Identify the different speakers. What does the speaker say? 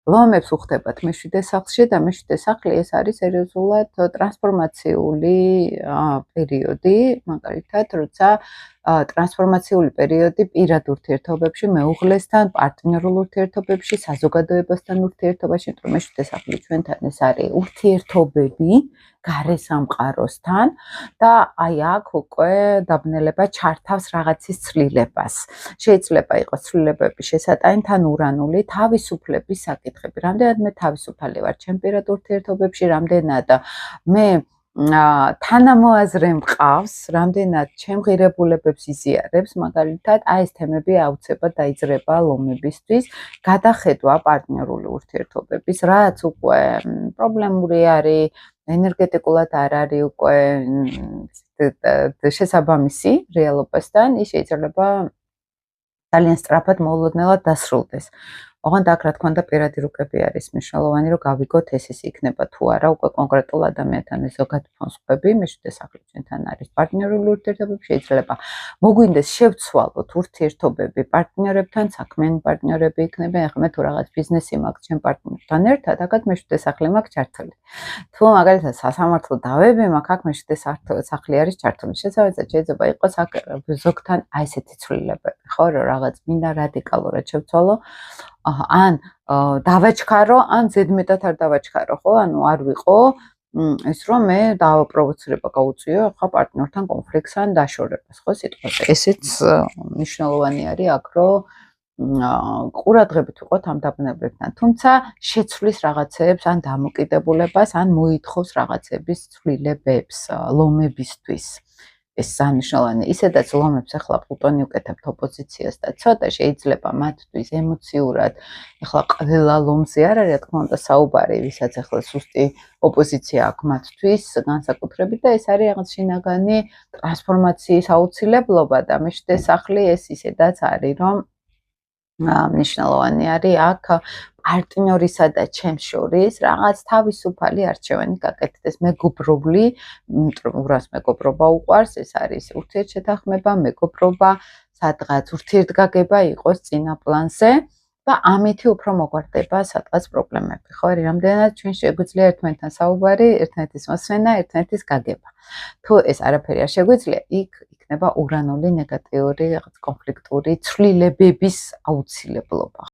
Speaker 1: ლომებს უხდებათ მეშვიდე სახლში და მეშვიდე სახლი ეს არის სერიოზულად ტრანსფორმაციული პერიოდი, მაგალითად, როცა ტრანსფორმაციული პერიოდი პირად ურთიერთობებში, მეუღლესთან, პარტნიორულ ურთიერთობებში, საზოგადოებასთან ურთიერთობაში, იმიტომ რომ მეშვიდე სახლი ჩვენთან ეს არის ურთიერთობები გარე სამყაროსთან და აი აქ უკვე დაბნელება ჩართავს რაღაცის ცვლილებას. შეიძლება იყოს ცვლილებების შესატანი თან ურანული თავისუფლების საკითხები. რამდენად მე თავისუფალი ვარ ჩემ პირად ურთიერთობებში, რამდენად მე თანამოაზრე მყავს, რამდენად ჩემ ღირებულებებს იზიარებს, მაგალითად, აი ეს თემები აუცილებლად დაიძრება ლომებისთვის, გადახედვა პარტნიორული ურთიერთობების, რაც უკვე პრობლემური არის, ენერგეტიკულად არ არის უკვე შესაბამისი რეალობასთან, ის შეიძლება ძალიან სწრაფად მოულოდნელად დასრულდეს. ოღონდ აქ რა თქმა უნდა პირადი რუკები არის მნიშვნელოვანი, რომ გავიგოთ ეს იქნება თუ არა უკვე კონკრეტულ ადამიანთან ეს ზოგად ფონსკები, მეშვიდე სახლი ჩვენთან არის პარტნიორული ურთიერთობები, შეიძლება მოგვინდეს შევცვალოთ ურთიერთობები პარტნიორებთან, საქმიანი პარტნიორები იქნება, ახლა მე თუ რაღაც ბიზნესი მაქვს ჩემ პარტნიორთან ერთად, აქაც მეშვიდე სახლი მაქვს ჩართული. თუ მაგალითად სასამართლო დავები მაქვს, აქ მეშვიდე სახლი არის ჩართული. შეიძლება იყოს აქ ზოგთან აი ესეთი ცვლილებები, ხო, რომ რაღაც მინდა რადიკალურად შევცვალო ან დავაჩქარო, ან ზედმეტად არ დავაჩქარო, ხო? ანუ არ ვიყო ის რომ მე დავაპროვოცირება გაუწიო ახლა პარტნიორთან კონფლიქტს ან დაშორებას, ხო, სიტყვაზე. ესეც მნიშვნელოვანი არის აქ, რომ ყურადღებით ვიყოთ ამ დაბნელებთან. თუმცა შეცვლის რაღაცეებს ან დამოკიდებულებას, ან მოითხოვს რაღაცების ცვლილებებს ლომებისთვის. ეს სანიშნავია. ისედაც ლომებს ახლა პლუტონი უკეთებთ ოპოზიციას და ცოტა შეიძლება მათთვის ემოციურად, ახლა ყველა ლომზე არ არის, რა თქმა უნდა, საუბარი, ვისაც ახლა სუსტი ოპოზიცია აქვს მათთვის, განსაკუთრებით და ეს არის რაღაც შინაგანი ტრანსფორმაციის აუცილებლობა და მეშვიდე სახლი ეს ისედაც არის, რომ მნიშვნელოვანი არის აქ პარტნიორისა და ჩემს შორის რაღაც თავისუფალი არჩევანი გაკეთდეს. მეგობრული, ურას მეგობრობა უყვარს, ეს არის ურთიერთშეთანხმება, მეგობრობა, სადღაც ურთიერთგაგება იყოს წინა პლანზე და ამითი უფრო მოგვარდება სადღაც პრობლემები, ხო? რამდენად ჩვენ შეგვიძლია ერთმანეთთან საუბარი, ერთმანეთის მოსმენა, ერთმანეთის გაგება. თუ ეს არაფერი არ შეგვიძლია, იქ იქნება ურანული, ნეგატიური, რაღაც კონფლიქტური ცვლილებების აუცილებლობა.